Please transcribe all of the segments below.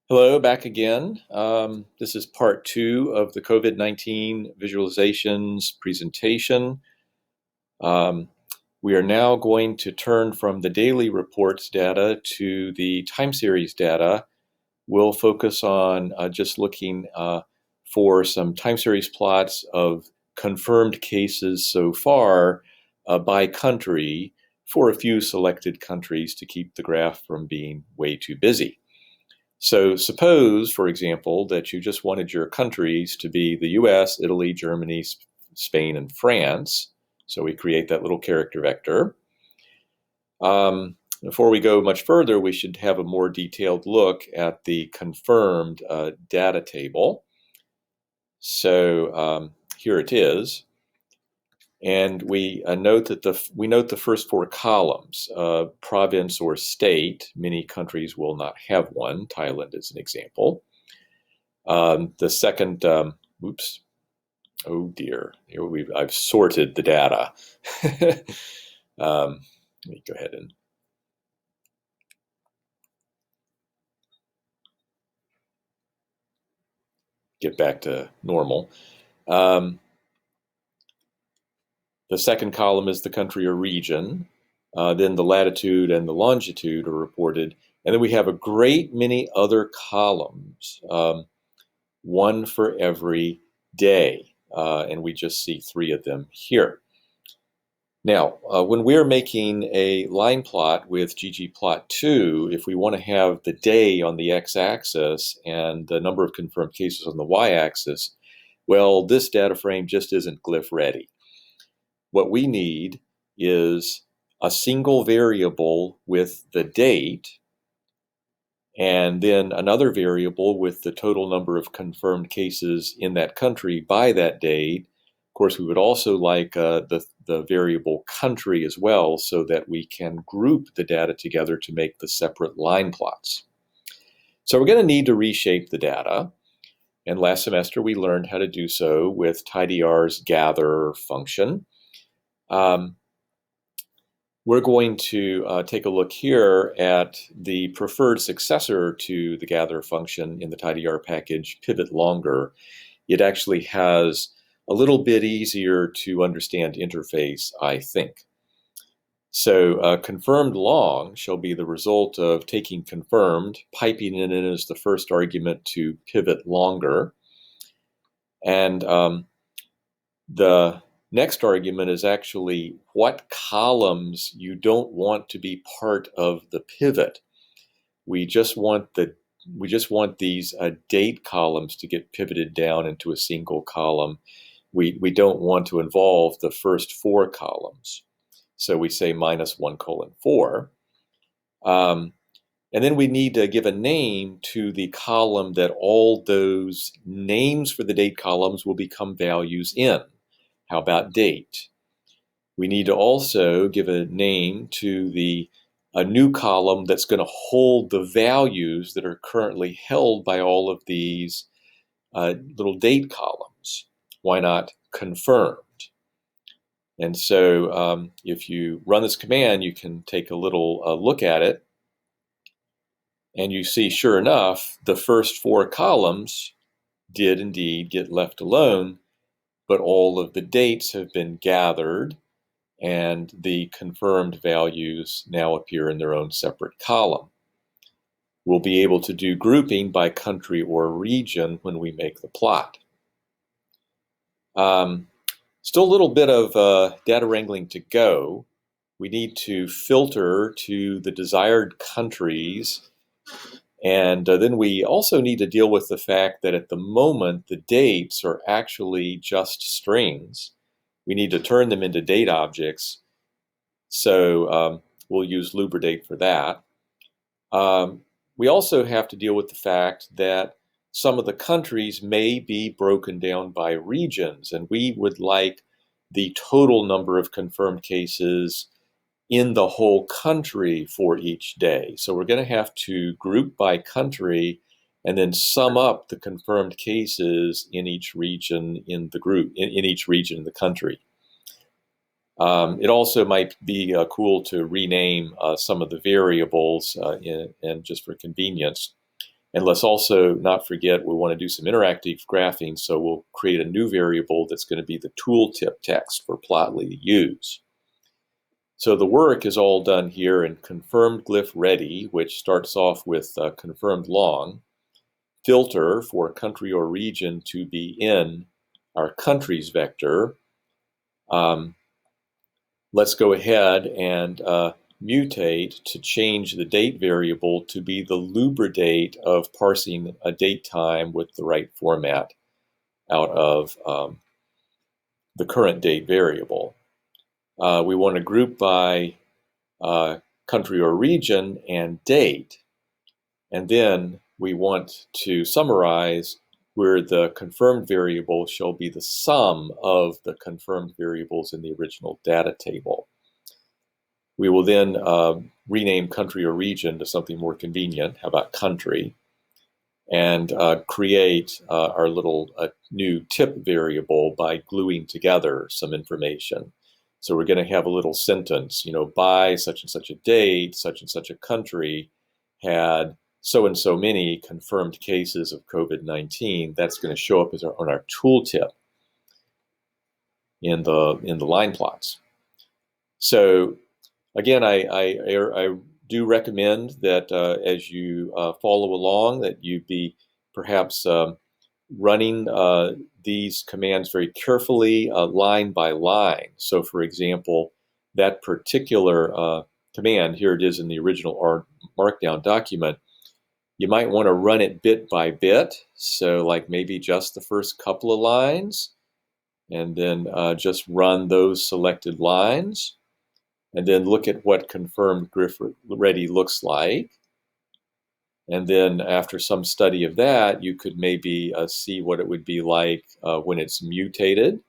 Hello, back again. This is part two of the COVID-19 visualizations presentation. Um, we are now going to turn from the daily reports data to the time series data. We'll focus on just looking for some time series plots of confirmed cases so far by country for a few selected countries to keep the graph from being way too busy. So suppose, for example, that you just wanted your countries to be the US, Italy, Germany, Spain, and France. So we create that little character vector. Before we go much further, we should have a more detailed look at the confirmed data table. So here it is. And we note that the first four columns, province or state. Many countries will not have one. Thailand is an example. The second, oops, oh dear, here I've sorted the data. Let me go ahead and get back to normal. The second column is the country or region. Then the latitude and the longitude are reported. And then we have a great many other columns, one for every day. And we just see three of them here. Now, when we're making a line plot with ggplot2, if we want to have the day on the x-axis and the number of confirmed cases on the y-axis, well, this data frame just isn't glyph ready. What we need is a single variable with the date, and then another variable with the total number of confirmed cases in that country by that date. Of course, we would also like the variable country as well, so that we can group the data together to make the separate line plots. So we're going to need to reshape the data. And last semester, we learned how to do so with tidyr's gather function. We're going to take a look here at the preferred successor to the gather function in the tidyr package, PivotLonger. It actually has a little bit easier to understand interface, I think. So ConfirmedLong shall be the result of taking confirmed, piping it in as the first argument to PivotLonger. And the next argument is actually what columns you don't want to be part of the pivot. We just want these date columns to get pivoted down into a single column. We don't want to involve the first four columns. So we say -1:4. And then we need to give a name to the column that all those names for the date columns will become values in. How about date? We need to also give a name to a new column that's going to hold the values that are currently held by all of these little date columns. Why not confirmed? And so if you run this command, you can take a little look at it. And you see, sure enough, the first four columns did indeed get left alone, but all of the dates have been gathered, and the confirmed values now appear in their own separate column. We'll be able to do grouping by country or region when we make the plot. Still a little bit of data wrangling to go. We need to filter to the desired countries. And then we also need to deal with the fact that at the moment, the dates are actually just strings. We need to turn them into date objects. So we'll use lubridate for that. We also have to deal with the fact that some of the countries may be broken down by regions, and we would like the total number of confirmed cases in the whole country for each day. So we're going to have to group by country and then sum up the confirmed cases in each region in the group, in each region in the country. It also might be cool to rename some of the variables and just for convenience. And let's also not forget we want to do some interactive graphing, so we'll create a new variable that's going to be the tooltip text for Plotly to use. So the work is all done here in confirmed glyph ready, which starts off with ConfirmedLong, filter for country or region to be in our countries vector. Let's go ahead and mutate to change the date variable to be the lubridate of parsing a date time with the right format out of the current date variable. We want to group by country or region and date, and then we want to summarize where the confirmed variable shall be the sum of the confirmed variables in the original data table. We will then rename country or region to something more convenient. How about country? And create our little new tip variable by gluing together some information. So we're going to have a little sentence, by such and such a date, such and such a country had so and so many confirmed cases of COVID-19. That's going to show up as on our tooltip in the line plots. So again, I do recommend that as you follow along, that you be perhaps running these commands very carefully, line by line. So, for example, that particular command, here it is in the original Markdown document, you might want to run it bit by bit. So, like maybe just the first couple of lines, and then just run those selected lines. And then look at what confirmed glyph ready looks like. And then after some study of that, you could maybe see what it would be like when it's mutated,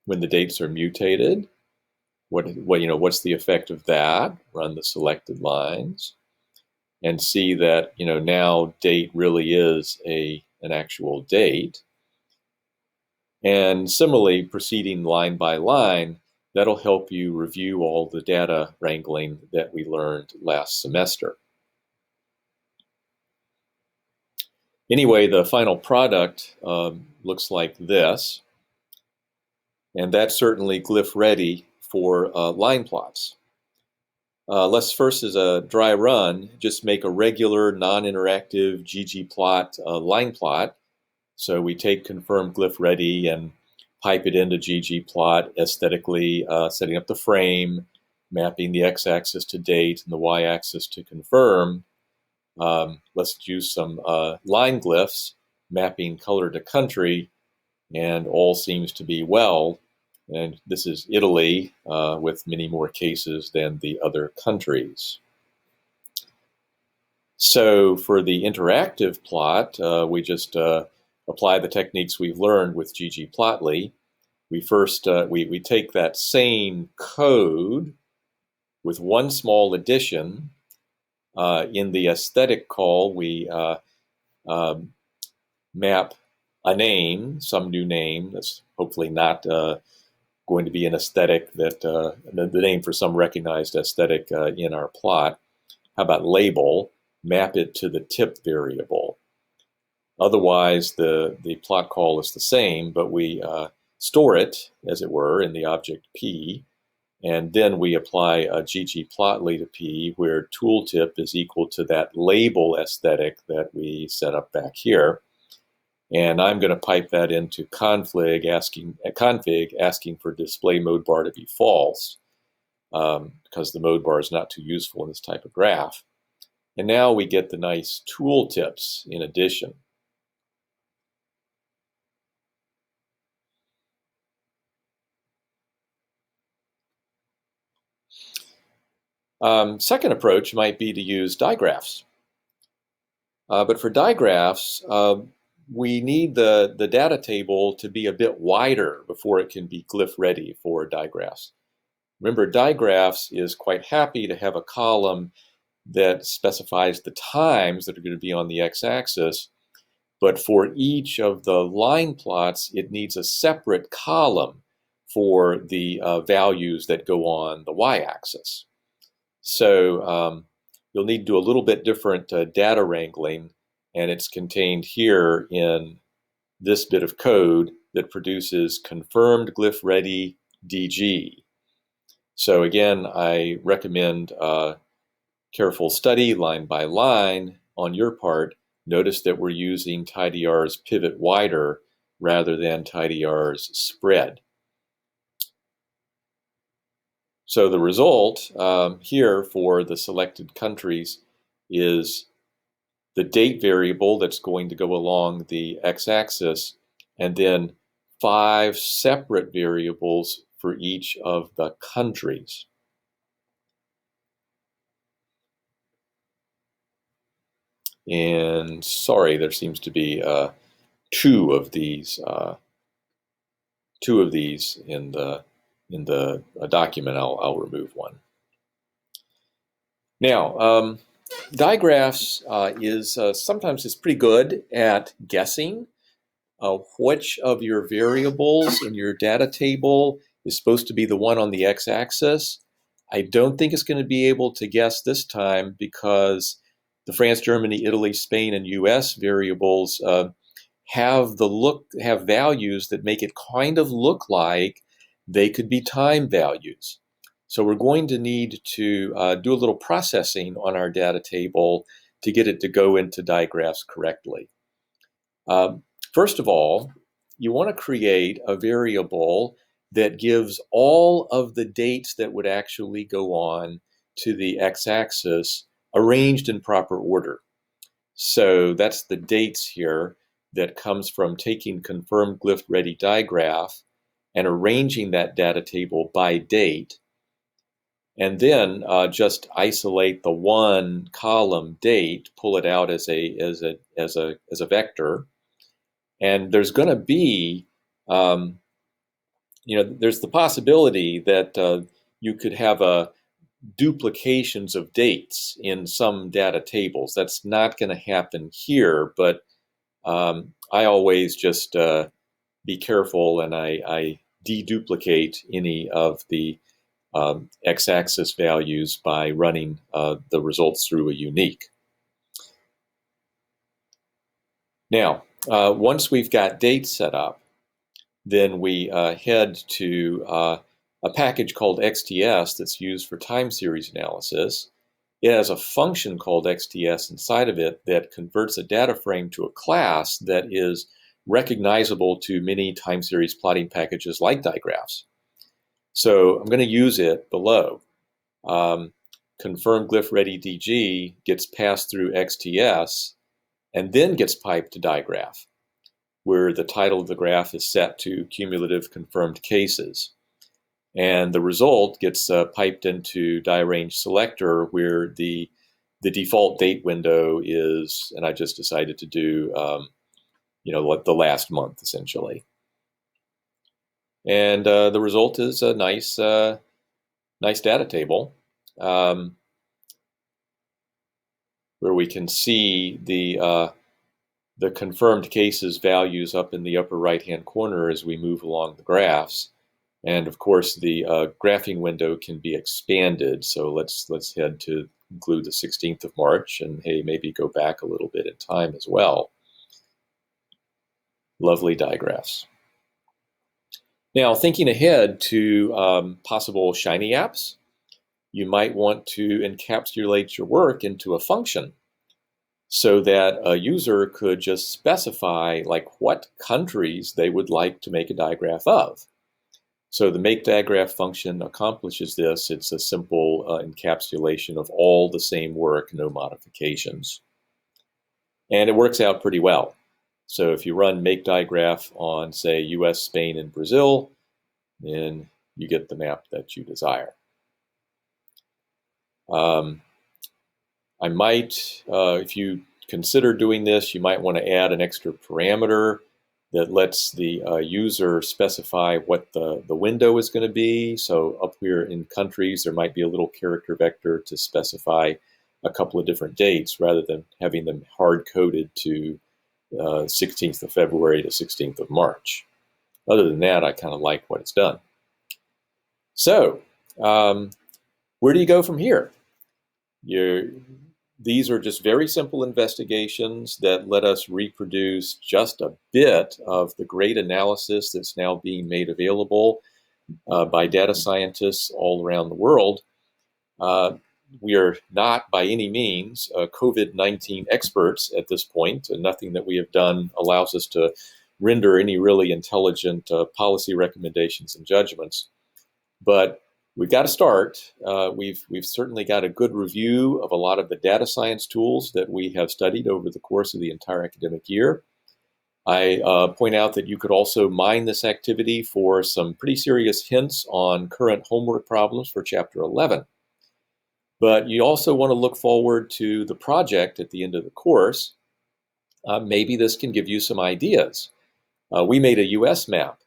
when the dates are mutated. What's the effect of that? Run the selected lines and see that now date really is an actual date. And similarly, proceeding line by line, that'll help you review all the data wrangling that we learned last semester. Anyway, the final product looks like this, and that's certainly glyph ready for line plots. Let's first, as a dry run, just make a regular non-interactive ggplot line plot. So we take confirmed glyph ready and pipe it into ggplot aesthetically, setting up the frame, mapping the x-axis to date and the y-axis to confirm. Let's use some line glyphs, mapping color to country, and all seems to be well. And this is Italy with many more cases than the other countries. So for the interactive plot, we just apply the techniques we've learned with ggplotly. We first we take that same code with one small addition. In the aesthetic call, we map a name, some new name that's hopefully not going to be an aesthetic that the name for some recognized aesthetic in our plot. How about label? Map it to the tip variable. Otherwise, the plot call is the same, but we store it, as it were, in the object P, and then we apply a ggplotly to P, where tooltip is equal to that label aesthetic that we set up back here. And I'm going to pipe that into config asking for display mode bar to be false, because the mode bar is not too useful in this type of graph. And now we get the nice tooltips in addition. Second approach might be to use digraphs. But for digraphs, we need the data table to be a bit wider before it can be glyph ready for digraphs. Remember, digraphs is quite happy to have a column that specifies the times that are going to be on the x-axis, but for each of the line plots, it needs a separate column for the values that go on the y-axis. So you'll need to do a little bit different data wrangling and it's contained here in this bit of code that produces confirmed glyph ready DG. So again, I recommend careful study line by line on your part. Notice that we're using TidyR's pivot wider rather than TidyR's spread. So the result here for the selected countries is the date variable that's going to go along the x-axis, and then 5 separate variables for each of the countries. And sorry, there seems to be two of these in the document. I'll remove one. Now, Digraphs is sometimes it's pretty good at guessing which of your variables in your data table is supposed to be the one on the x-axis. I don't think it's going to be able to guess this time because the France, Germany, Italy, Spain, and US variables have values that make it kind of look like they could be time values. So we're going to need to do a little processing on our data table to get it to go into Digraphs correctly. First of all, you want to create a variable that gives all of the dates that would actually go on to the x-axis arranged in proper order. So that's the dates here that comes from taking confirmed glyph ready digraph and arranging that data table by date, and then just isolate the one column date, pull it out as a vector, and there's going to be there's the possibility that you could have duplications of dates in some data tables. That's not going to happen here, but I always just be careful, and I deduplicate any of the x-axis values by running the results through a unique. Now, once we've got dates set up, then we head to a package called XTS that's used for time series analysis. It has a function called XTS inside of it that converts a data frame to a class that is recognizable to many time series plotting packages like Digraphs. So I'm going to use it below. Confirmed glyph ready DG gets passed through XTS and then gets piped to Digraph, where the title of the graph is set to cumulative confirmed cases. And the result gets piped into DiRange selector, where the default date window is, and I just decided to do, the last month essentially. And the result is a nice data table where we can see the confirmed cases values up in the upper right-hand corner as we move along the graphs. And of course, the graphing window can be expanded. So let's head to include the 16th of March, and hey, maybe go back a little bit in time as well. Lovely digraphs. Now, thinking ahead to possible Shiny apps, you might want to encapsulate your work into a function so that a user could just specify like what countries they would like to make a digraph of. So the make digraph function accomplishes this. It's a simple encapsulation of all the same work, no modifications. And it works out pretty well. So if you run make digraph on, say, US, Spain, and Brazil, then you get the map that you desire. I might, if you consider doing this, you might want to add an extra parameter that lets the user specify what the window is going to be. So up here in countries, there might be a little character vector to specify a couple of different dates rather than having them hard-coded to 16th of February to 16th of March. Other than that, I kind of like what it's done. So where do you go from here? these are just very simple investigations that let us reproduce just a bit of the great analysis that's now being made available by data scientists all around the world. We are not by any means COVID-19 experts at this point, and nothing that we have done allows us to render any really intelligent policy recommendations and judgments. But we've got to start. We've certainly got a good review of a lot of the data science tools that we have studied over the course of the entire academic year. I point out that you could also mine this activity for some pretty serious hints on current homework problems for Chapter 11. But you also want to look forward to the project at the end of the course. Maybe this can give you some ideas. We made a US map.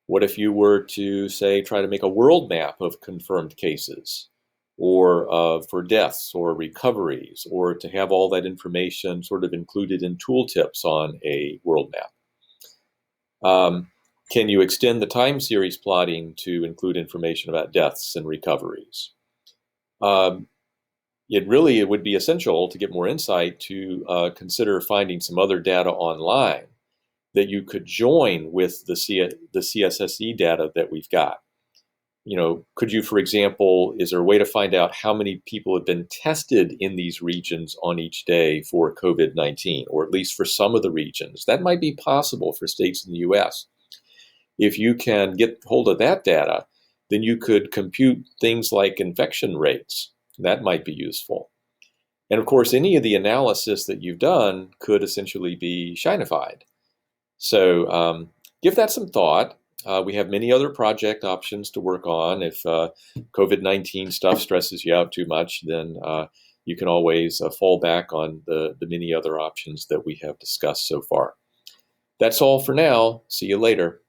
What if you were to, say, try to make a world map of confirmed cases, or for deaths or recoveries, or to have all that information sort of included in tooltips on a world map? Can you extend the time series plotting to include information about deaths and recoveries? It would be essential to get more insight to consider finding some other data online that you could join with the CSSE data that we've got. Could you, for example, is there a way to find out how many people have been tested in these regions on each day for COVID-19, or at least for some of the regions? That might be possible for states in the US. If you can get hold of that data, then you could compute things like infection rates. That might be useful. And of course, any of the analysis that you've done could essentially be shinified. So give that some thought. We have many other project options to work on. If COVID-19 stuff stresses you out too much, then you can always fall back on the many other options that we have discussed so far. That's all for now. See you later.